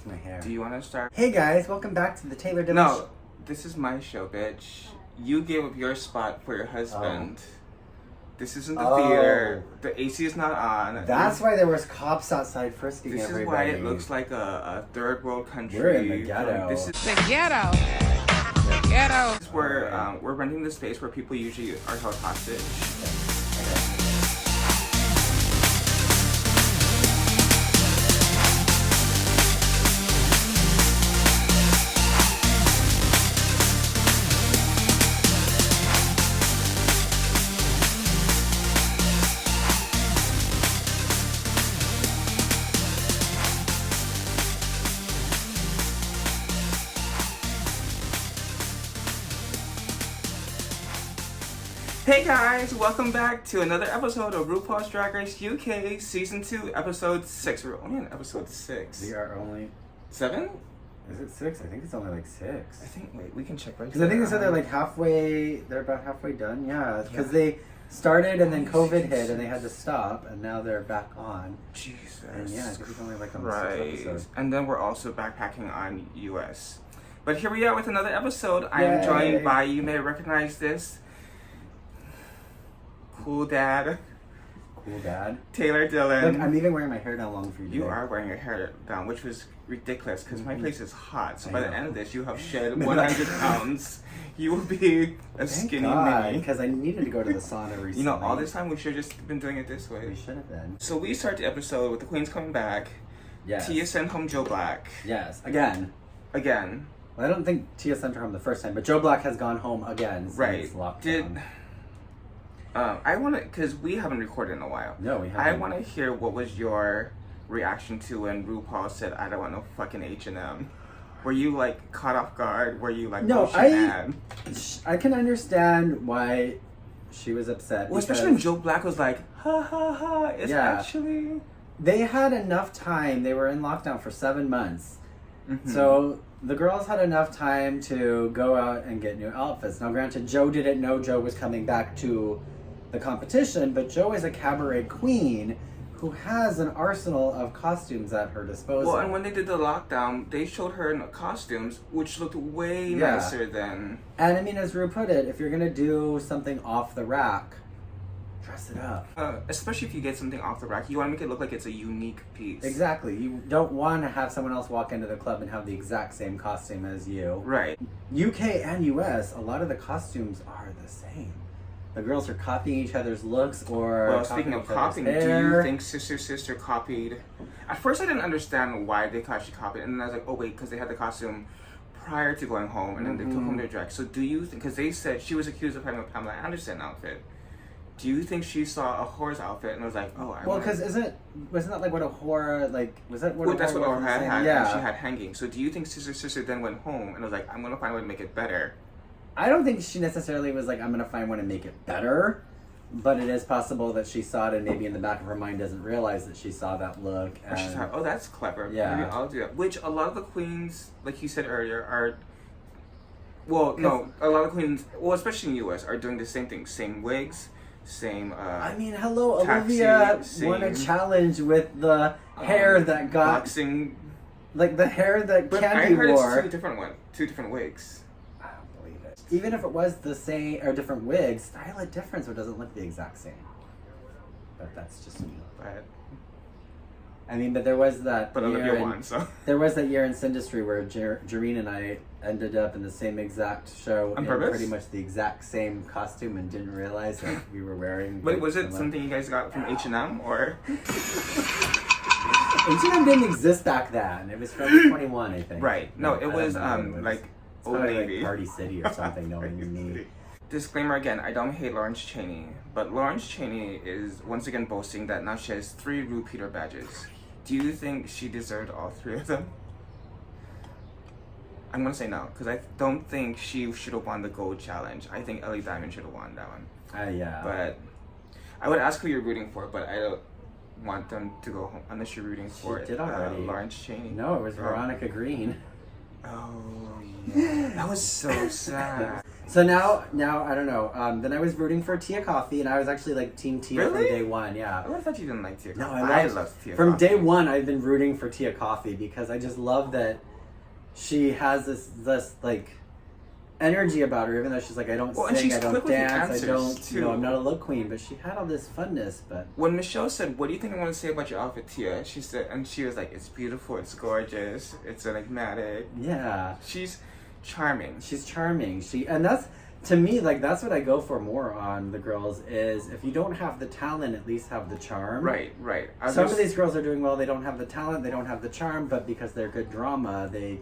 my hair. Do you want to start? Hey guys, welcome back to the Taylor Dimmond No, this is my show, bitch. You gave up your spot for your husband. This isn't the theater. The AC is not on. That's why there was cops outside frisking This everybody. is why it looks like a third world country. We're in the ghetto. This is The ghetto. The ghetto. This is where we're renting the space where people usually are held hostage. Hey guys, welcome back to another episode of Rupaul's Drag Race UK Season 2, Episode 6. We're only on Episode 6. We are only... 7? Is it 6? I think it's only like 6. I think, wait, we can check right Because I think they said they're like halfway, they're about halfway done, yeah. Because they started and then COVID hit and they had to stop and now they're back on. Jesus. And yeah, I think it's only like on the 6th episode. And then we're also backpacking on US. But here we are with another episode. I Yay. am joined by, you may recognize this, Cool Dad, Taylor Dillon. Look, I'm even wearing my hair down long for you today. You are wearing your hair down, which was ridiculous because my place is hot. So I by the know. end of this, you have shed 100 pounds. You will be a skinny mini. Because I needed to go to the sauna recently. You know, all this time we should have just been doing it this way. We should have been. So we start the episode with the Queens coming back. Yes. Tia sent home Joe Black. Yes. Again. Again. Well, I don't think Tia sent her home the first time, but Joe Black has gone home again since Right. lockdown. I want to, because we haven't recorded in a while. No, we haven't. I want to hear what was your reaction to when RuPaul said, "I don't want no fucking H&M." Were you like caught off guard? Were you like, No, oh, she mad? I can understand why she was upset. Well, especially when Joe Black was like, ha ha ha, it's actually... They had enough time. They were in lockdown for 7 months. Mm-hmm. So the girls had enough time to go out and get new outfits. Now, granted, Joe didn't know Joe was coming back to the competition, but Joe is a cabaret queen who has an arsenal of costumes at her disposal. Well, and when they did the lockdown, they showed her in costumes, which looked way nicer than... And I mean, as Ru put it, if you're gonna do something off the rack, dress it up. Especially if you get something off the rack, you want to make it look like it's a unique piece. Exactly. You don't want to have someone else walk into the club and have the exact same costume as you. Right. UK and US, a lot of the costumes are the same. The girls are copying each other's looks or... Well, speaking of copying, do you think Sister copied... At first I didn't understand why they actually copied, and then I was like, oh wait, because they had the costume prior to going home, and then they took home their drag. So do you think... Because they said she was accused of having a Pamela Anderson outfit. Do you think she saw a whore's outfit and was like, oh, Well, because wasn't that like what a whore, like, was that what a whore... That's what a whore had, yeah. and she had hanging. So do you think Sister then went home and was like, I'm going to find a way to make it better? I don't think she necessarily was like, I'm going to find one and make it better, but it is possible that she saw it and maybe in the back of her mind doesn't realize that she saw that look. Or she thought, oh, that's clever. Yeah. Maybe I'll do that. Which a lot of the queens, like you said earlier, are... Well, no, a lot of queens, well, especially in the US, are doing the same thing. Same wigs, same... I mean, hello, taxi, Olivia same, won a challenge with the hair that got... Boxing... Like the hair that But Candy I heard wore. it's two different wigs. I don't believe it. Even if it was the same, or different wigs, style it different so it doesn't look the exact same. But that's just me. But I mean, but there was that Olivia year won, so... There was that year in Sindustry where Jareen and I ended up in the same exact show On in purpose? pretty much the exact same costume and didn't realize that we were wearing... But was it something you guys got from H&M, or...? H&M didn't exist back then. It was from 21, I think. Right. No, it was, like, It's Old probably Navy. like Party City or something, knowing me. Disclaimer again, I don't hate Laurence Chaney, but Laurence Chaney is once again boasting that now she has 3 Ru Peter badges. Do you think she deserved all 3 of them? I'm gonna say no, because I don't think she should have won the gold challenge. I think Ellie Diamond should have won that one. Yeah. But I would ask who you're rooting for, but I don't want them to go home unless you're rooting for did already. Laurence Chaney. No, it was Veronica Green. Oh, yeah. That was so sad. So now I don't know. Then I was rooting for Tia Coffee, and I was actually like Team Tia Really? from day one. Yeah. I thought you didn't like Tia No, Coffee. I love Tia from Coffee. day one. I've been rooting for Tia Coffee because I just love that she has this like energy about her. Even though she's like, I don't Well, and sing, she's I don't quick with the dance, I answers, don't, you know, too. I'm not a look queen. But she had all this funness. But When Michelle said, "What do you think I want to say about your outfit, Tia?" She said, and she was like, "It's beautiful, it's gorgeous, it's enigmatic." yeah, She's charming. she's charming. And that's to me like that's what I go for more on the girls is if you don't have the talent, at least have the charm. Right. Some of these girls are doing well. They don't have the talent. They don't have the charm. But because they're good drama, they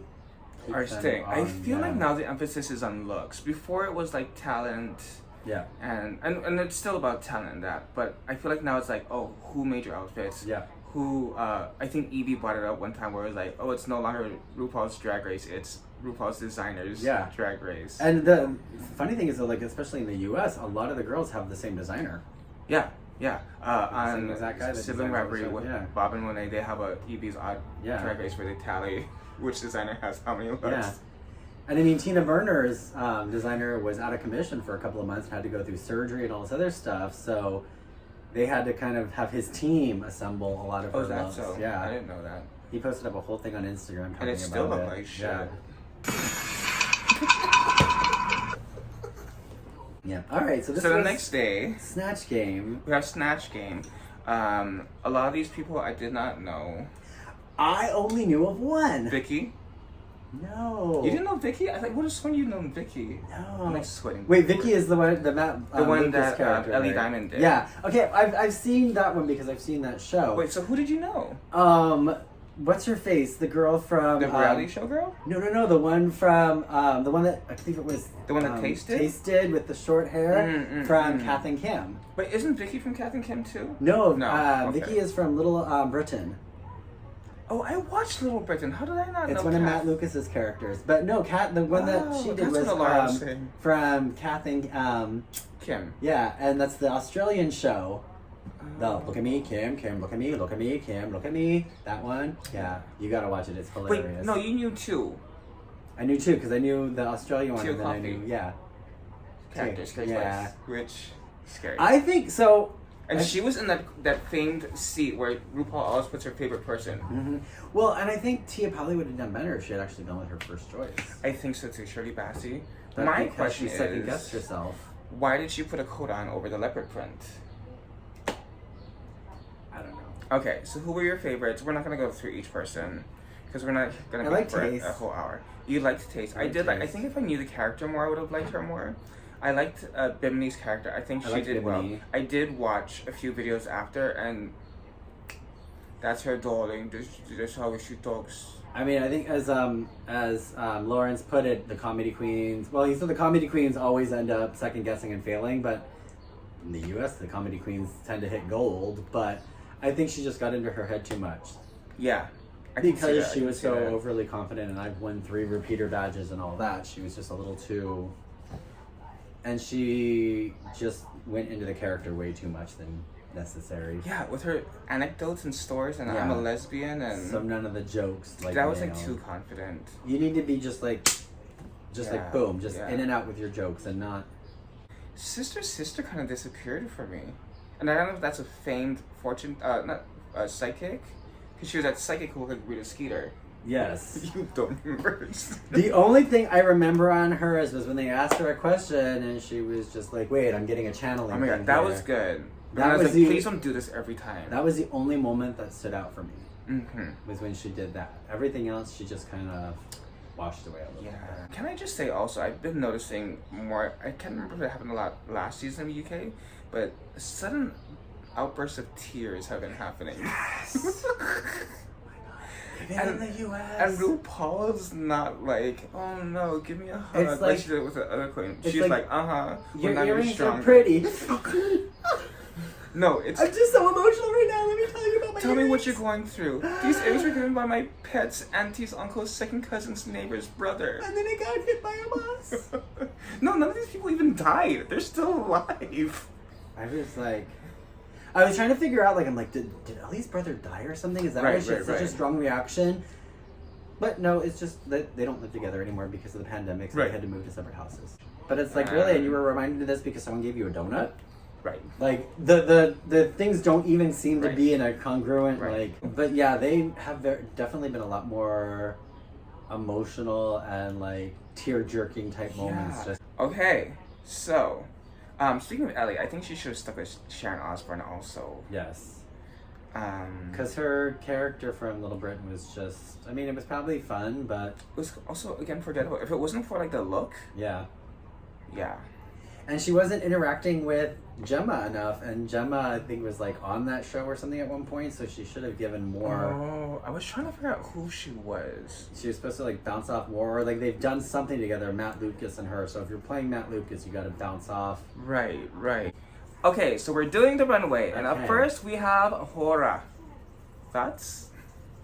keep are them staying. I on, feel yeah. like now the emphasis is on looks. Before it was like talent, Yeah. and it's still about talent and that. But I feel like now it's like, oh, who made your outfits? Yeah. Who? I think Evie brought it up one time where it was like, oh, it's no longer RuPaul's Drag Race. It's RuPaul's designers. Yeah. Drag Race. And the funny thing is that, like, especially in the U.S., a lot of the girls have the same designer. Yeah. Same On as that guy that Sibling designed Rivalry all the with stuff, yeah. Bob and Monet, they have a Evie's Odd Yeah. Drag Race where they tally which designer has how many looks. Yeah. And I mean, Tina Burner's designer was out of commission for a couple of months and had to go through surgery and all this other stuff. So they had to kind of have his team assemble a lot of Oh, her is that looks. so? Yeah. I didn't know that. He posted up a whole thing on Instagram talking And it still about looked it. like shit. Yeah. Yeah. All right. So this So the was next day, Snatch Game. we have Snatch Game. A lot of these people I did not know. I only knew of one. Vicky. No. You didn't know Vicky? I think, what is one you know Vicky? No. I'm like sweating. Wait, Vicky is the one, the one one Lucas that character, Ellie right? Diamond did. Yeah. Okay, I've seen that one because I've seen that show. Wait, so who did you know? What's her face? The girl from The reality show girl? No, the one from the one that I believe it was The one that tasted? Tasted with the short hair from Kath and Kim. Wait, isn't Vicky from Kath and Kim too? No, Okay. Vicky is from Little Britain. Oh, I watched Little Britain. How did I not know? It's one of Matt Lucas's characters, but no, the one that she did that's what Laura was was saying. from Kath and Kim. yeah, and that's the Australian show. The look at me, Kim, look at me, look at me, Kim, look at me. That one, yeah, you gotta watch it. It's hilarious. Wait, no, you knew two I knew two because I knew the Australian one, Tia and then I Coffee. knew characters. Yeah. Which scary. I think so. And she was in that famed seat where RuPaul always puts her favorite person. Mm-hmm. Well, and I think Tia probably would have done better if she had actually gone with her first choice. I think so too, Shirley Bassey. But My because question she second is, guessed herself. why did she put a coat on over the leopard print? I don't know. Okay, so who were your favorites? We're not gonna go through each person because we're not gonna I be like for Taste. a whole hour. You liked Taste. I did like. I Taste. think if I knew the character more, I would have liked her more. I liked Bimini's character. I think I she liked did well. Bimini. I did watch a few videos after, and that's her darling. That's how she talks. I mean, I think as Laurence put it, the comedy queens. Well, he said the comedy queens always end up second guessing and failing, but in the U.S., the comedy queens tend to hit gold. But I think she just got into her head too much Yeah. I can see because that, I she can was see so that. overly confident, and I've won 3 repeater badges and all that. She was just a little too, and she just went into the character way too much than necessary. Yeah, with her anecdotes and stories, and I'm a Yeah. lesbian, and So none of the jokes like that was like nailed. too confident. You need to be just like Yeah, boom, just yeah. in and out with your jokes and not. Sister kind of disappeared for me, and I don't know if that's a famed fortune, not psychic, because she was that psychic who looked like Rita Skeeter. Yes. You don't remember? The only thing I remember on her is was when they asked her a question and she was just like, "Wait, I'm getting a channeling." Oh my thing god, that here." was good. That And I was was like, the- please don't do this every time. That was the only moment that stood out for me. Mm-hmm. Was when she did that. Everything else, she just kind of washed away a little Yeah. Can I just say also, I've been noticing more. I can't remember if it happened a lot last season in the UK, but sudden outbursts of tears have been happening. bit. Even in the U.S. And RuPaul's not like, oh no, give me a hug. It's like like- she did with the other queen. it's She's like, like, uh-huh. Your when I'm earrings stronger. are pretty. No, it's... I'm just so emotional right now. Let me tell you about my Tell me what earrings. you're going through. These earrings were given by my pet's auntie's uncle's second cousin's neighbor's brother. And then it got hit by a bus. No, none of these people even died. They're still alive. I was like, I was trying to figure out, like, I'm like, did Ellie's brother die or something? Is that why Right, she had right, such a right. strong reaction? But no, it's just that they don't live together anymore because of the pandemic, so Right. they had to move to separate houses. But it's like, really? And you were reminded of this because someone gave you a donut? Right. Like, the things don't even seem to Right. be in a congruent, Right. like... But yeah, they have definitely been a lot more emotional and, like, tear-jerking type moments. Just Okay, so, speaking of Ellie, I think she should have stuck with Sharon Osbourne also. Yes. It Because her character from Little Britain was just... I mean, it was probably fun, but... was also, again, forgettable. If it wasn't for, like, the look, Yeah. yeah. And she wasn't interacting with Gemma enough, and Gemma, I think, was like on that show or something at one point, so she should have given more. Oh, I was trying to figure out who she was. She was supposed to like bounce off more, or like they've done something together, Matt Lucas and her. So if you're playing Matt Lucas, you got to bounce off. Right, right. Okay, so we're doing the runway, and up Okay. first we have Hora. Thoughts?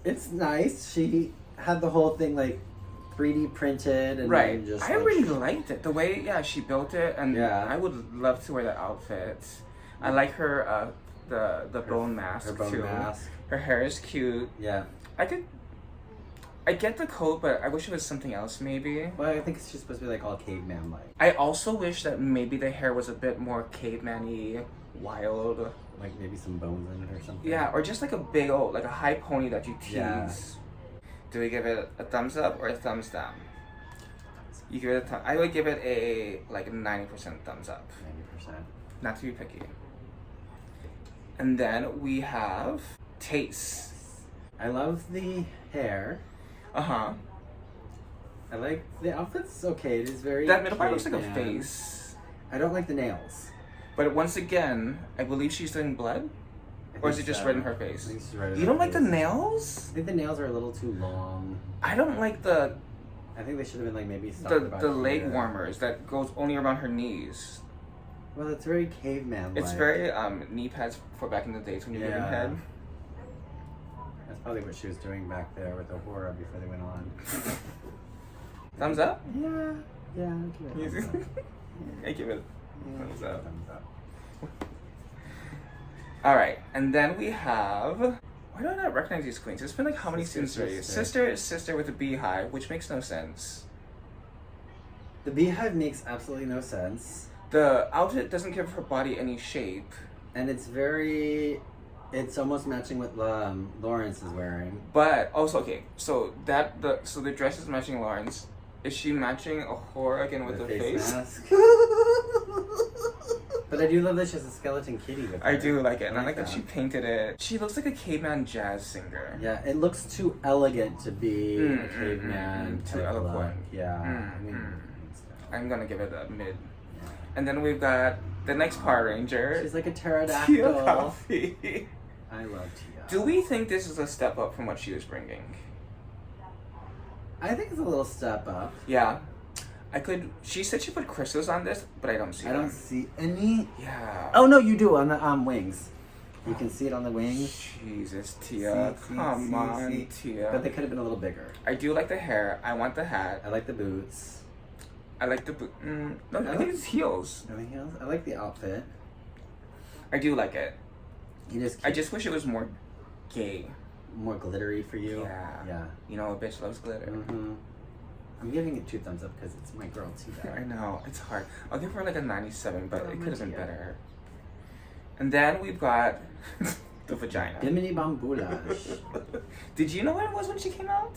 It's nice. She had the whole thing like 3D printed, and Right. then just I like, really liked it. The way, she built it, and Yeah. I would love to wear that outfit. I like her, the bone mask her bone too. mask. Her hair is cute. Yeah. I get the coat, but I wish it was something else maybe. Well, I think she's supposed to be like all caveman like. I also wish that maybe the hair was a bit more caveman-y, wild. Like maybe some bones in it or something. Yeah, or just like a big old, like a high pony that you tease. Yeah. Do we give it a thumbs up or a thumbs down? You give it I would give it a like 90% thumbs up. 90%. Not to be picky. And then we have Taste. I love the hair. Uh-huh. I like the outfit's okay. It is very. That middle part looks like a caveman. face. I don't like the nails. But once again, I believe she's doing blood. I Or is think it just so. red in her face? I think it's red in You her don't like the face. nails? I think the nails are a little too long. I don't like the I think they should have been like maybe stopped about the leg here. warmers that goes only around her knees. Well, it's very caveman. It's very knee pads for back in the days when you were Yeah. giving head. That's probably what she was doing back there with the horror before they went on. Thumbs up? Yeah. Yeah. I'll give it a thumbs up. I give it Yeah, thumbs up. thumbs up. All right, and then we have. Why do I not recognize these queens? It's been like how many Sister, seasons already? sister. Sister is sister with a beehive, which makes no sense. The beehive makes absolutely no sense, The outfit doesn't give her body any shape. and it's very. It's almost matching what Laurence is wearing. But also, okay, so the dress is matching Laurence. Is she matching a whore again with the face? mask. But I do love that she has a skeleton kitty with her. I do like it, and I like like that she painted it. She looks like a caveman jazz singer. Yeah, it looks too elegant to be a Mm, caveman. too type eloquent. look. Yeah. Mm, I mean, mm. I'm gonna give it a mid. yeah. And then we've got the next Power Ranger. She's like a Tia pterodactyl. Coffee. I love Tia. Do we think this is a step up from what she was bringing? I think it's a little step up. Yeah. She said she put crystals on this, but I don't see I them. don't see any. Yeah. Oh no, you do on the wings. You can see it on the wings. Jesus, Tia. Come on, Tia. But they could have been a little bigger. I do like the hair. I want the hat. I like the boots. I like the boot. No, I think it's heels. Anything else? I like the outfit. I do like it. You just I just wish it was more gay. more glittery for you. Yeah. Yeah. You know, a bitch loves glitter. Mm-hmm. I'm giving it 2 thumbs up because it's my girl Tia. I know, it's hard. I'll give her like a 97, but Oh, it could have been Tia. better. And then we've got the vagina. Bimini Bambulash. Did you know what it was when she came out?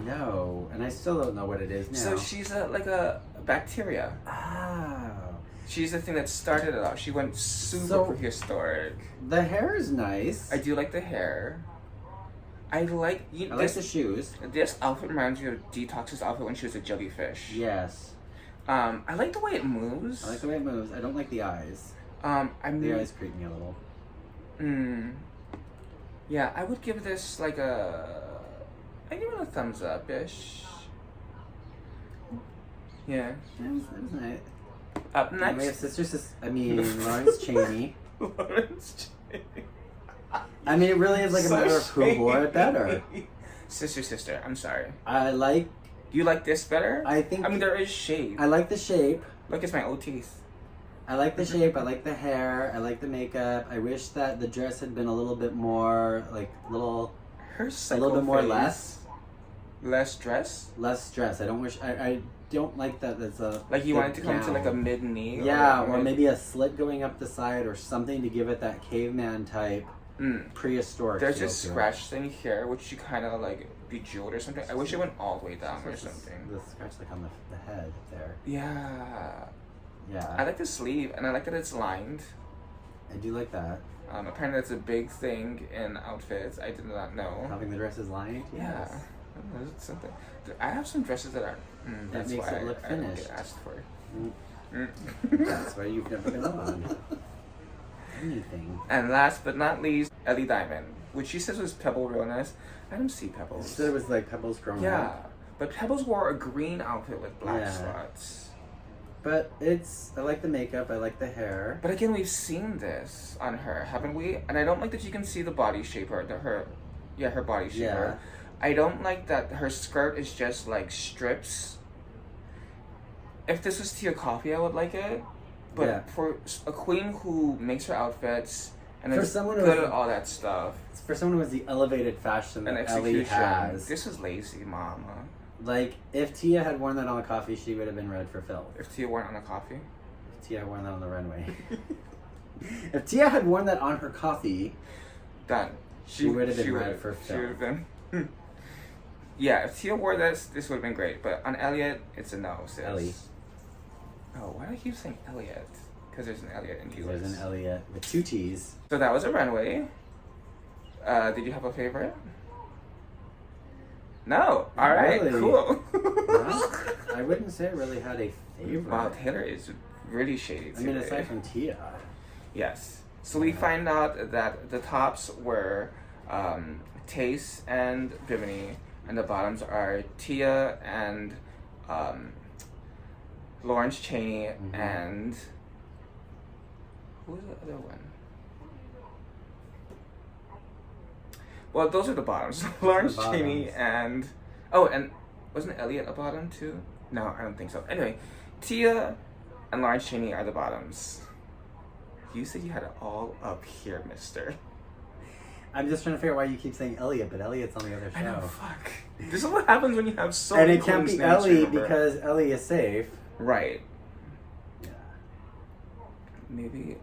No, and I still don't know what it is now. So she's like a bacteria. Oh. She's the thing that started it off. She went super So- prehistoric. The hair is nice. I do like the hair. I like I like the shoes. This outfit reminds me of Detox's outfit when she was a jellyfish. Yes. I like the way it moves. I like the way it moves. I don't like the eyes. I The mean, eyes creep me a little. Yeah, I would give this like I give it a thumbs up ish. Yeah. It was nice. Up And we have next, sisters. Lawrence Cheney. Laurence. I mean, it really is like a matter of who wore it better. Sister. I'm sorry. I like. Do you like this better? I think. I mean, there is shape. I like the shape. Look, it's my old teeth. I like the shape. I like the hair. I like the makeup. I wish that the dress had been a little bit more like Her a little bit more face. less. Less dress? Less dress. I don't like that. That's a Like you want it to come to gown. like a mid knee. Yeah, or or maybe a slit going up the side, or something to give it that caveman type prehistoric. There's feel this to it. scratch thing here, which you kind of like bejeweled or something. I wish it went all the way down or something. The scratch like on the head there. Yeah. Yeah. I like the sleeve, and I like that it's lined. I do like that. Apparently that's a big thing in outfits. I did not know. Having the dresses lined. Yeah. Yes. I don't know, it's something. I have some dresses that are. That That's makes why it look I don't finished. get asked for. That's why you've never been on anything. And last but not least, Ellie Diamond, which she says was Pebble realness. I don't see I Pebbles. said it was like Pebbles growing Yeah, up. but Pebbles wore a green outfit with black Yeah. spots. But I like the makeup, I like the hair. But again, we've seen this on her, haven't we? And I don't like that you can see the body shape or her body shape. Yeah. I don't like that her skirt is just like strips. If this was Tia Coffee, I would like it. But Yeah. for a queen who makes her outfits and For is someone good who- at all that stuff For someone who has the elevated fashion and that Ellie execution, has. this is lazy, mama. Like, if Tia had worn that on the coffee, she would have been red for filth. If Tia weren't on a coffee, If Tia had worn that on the runway. If Tia had worn that on her coffee, done. She would have been red would've- for She film. would have been. Yeah, if Tia wore this would have been great. But on Elliot, it's a no, sis. Ellie. Oh, why do I keep saying Elliot? Because there's an Elliot in there's Elliot. an Elliot with two T's. So that was a runway. Did you have a favorite? No. All right. Really? Cool. Well, I wouldn't say I really had a favorite. Wow, Taylor is really shady I today. mean, aside from Tia. Yes. So we find out that the tops were Tace and Bimini, and the bottoms are Tia and Laurence Cheney and who was the other one? Well, those are the bottoms. Laurence Cheney and wasn't Elliot a bottom too? No, I don't think so. Anyway, Tia and Laurence Cheney are the bottoms. You said you had it all up here, mister. I'm just trying to figure out why you keep saying Elliot, but Elliot's on the other show. I know, fuck. This is what happens when you have so And many it can't queens be names to Ellie remember. because Ellie is safe. Right. Yeah. Maybe.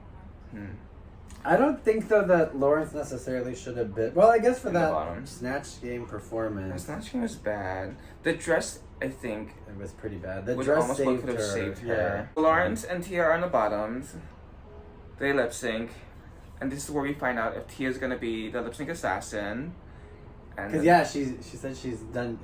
I don't think though that Laurence necessarily should have been. Well, I guess for In the that bottom. Snatch Game performance, Snatch Game was bad. The dress, I think, it was pretty bad. The was dress almost what saved could have her. saved Yeah. her. Laurence and Tia are on the bottoms. They lip sync. And this is where we find out if Tia's gonna be the lip sync assassin. And Because yeah, she said she's been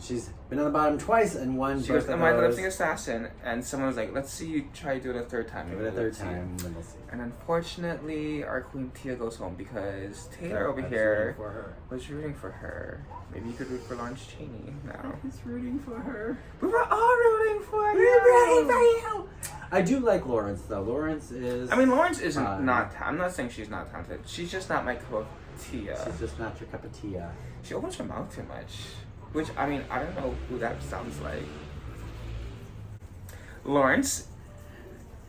on the bottom twice and won. she goes, both of am I the lip those. sync assassin? And someone was like, let's see you try to do it a third time. Give it a Maybe third let's see. time, then we'll see. And unfortunately, our queen Tia goes home because Taylor over I was here rooting for her. was rooting for her. Maybe you could root for Laurence Cheney now. He's rooting for her. We were all rooting for you. We're rooting for you. I do like Laurence though. Laurence is. I mean, Laurence isn't Fine. I'm not saying she's not talented. She's just not my cup of tea. she's just not your cup of tea. She opens her mouth too much. Which, I mean, I don't know who that sounds like. Laurence,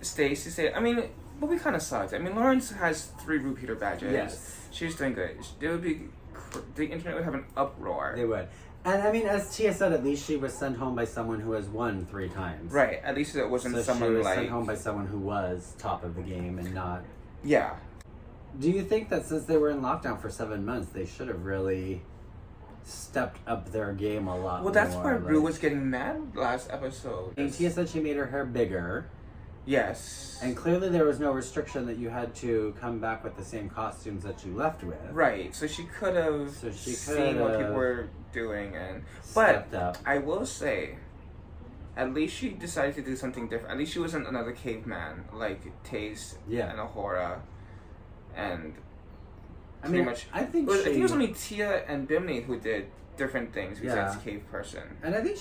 Stacey said, I mean, but we kind of sucked. I mean, Laurence has 3 repeater badges. Yes. She's doing good. There would be, the internet would have an uproar. They would. And I mean, as Tia said, at least she was sent home by someone who has won 3 times. Right, at least it wasn't So someone she was like... sent home by someone who was top of the game and not. Yeah. Do you think that since they were in lockdown for 7 months, they should have really stepped up their game a lot Well, that's more? why Rue was getting mad last episode. And Tia said she made her hair bigger. Yes. And clearly there was no restriction that you had to come back with the same costumes that you left with. Right, so she could have seen what people were doing, and Stepped up. I will say, at least she decided to do something different. At least she wasn't another caveman like Taze and Ahura, and I pretty mean, much. I think I think it was only Tia and Bimini who did different things besides Yeah. cave person. And I think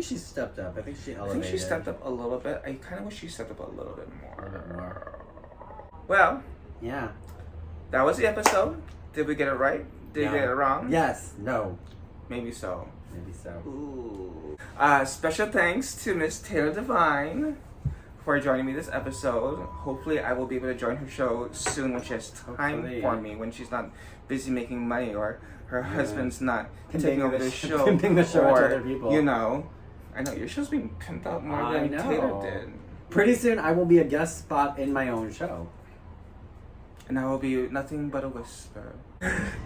she stepped up. I think she I elevated. think she stepped up a little bit. I kind of wish she stepped up a little bit more. A little bit more. Well, Yeah. that was the episode. Did we get it right? Did we get it wrong? Yes. No. Maybe so. Maybe so. Ooh. Special thanks to Miss Taylor Devine for joining me this episode. Hopefully, I will be able to join her show soon when she has time Hopefully. for me, when she's not busy making money or her husband's not Pimping taking over the the sh- show. pimping the show out to or, other people. You know, I know your show's being pimped out more I than know. Taylor did. Pretty soon, I will be a guest spot in my own show. And I will be nothing but a whisper.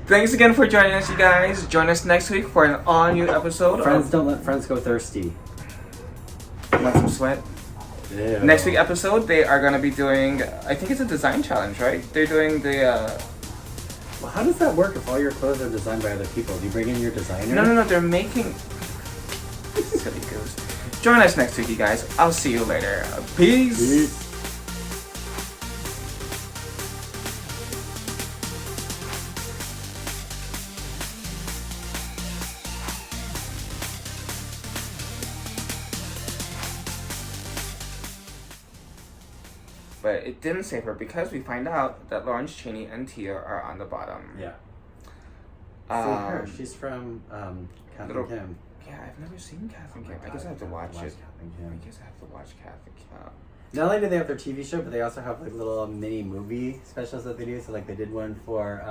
Thanks again for joining us, you guys. Join us next week for an all-new episode. Friends don't let friends go thirsty. Want some sweat? Ew. Next week episode, they are going to be doing, I think it's a design challenge, right? They're doing the, Well, how does that work if all your clothes are designed by other people? Do you bring in your designer? No, they're making... Silly goose. Join us next week, you guys. I'll see you later. Peace. Peace. But it didn't save her because we find out that Laurence Chaney and Tia are on the bottom. Yeah. See her. She's from Kath Little- and Kim. Yeah, I've never seen Kath and Oh my Kim. I guess God, I have to watch it. Kath and Kim. I guess I have to watch Kath and Kim. Not only do they have their TV show, but they also have like little mini movie specials that they do. So like they did one for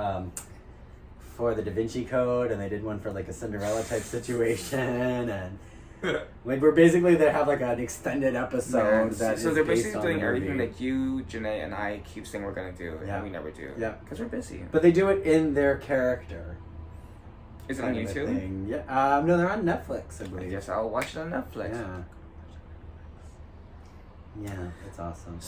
the Da Vinci Code, and they did one for like a Cinderella type situation, and like we're basically they have like an extended episode that so is they're based basically on doing the everything movie. that you, Janae, and I keep saying we're gonna do, Yeah. and we never do. Yeah. Because we're busy. But they do it in their character. Is it on kind of a YouTube? thing. Yeah. No, they're on Netflix, I I believe. guess I'll watch it on Netflix. Yeah. Yeah, it's awesome. So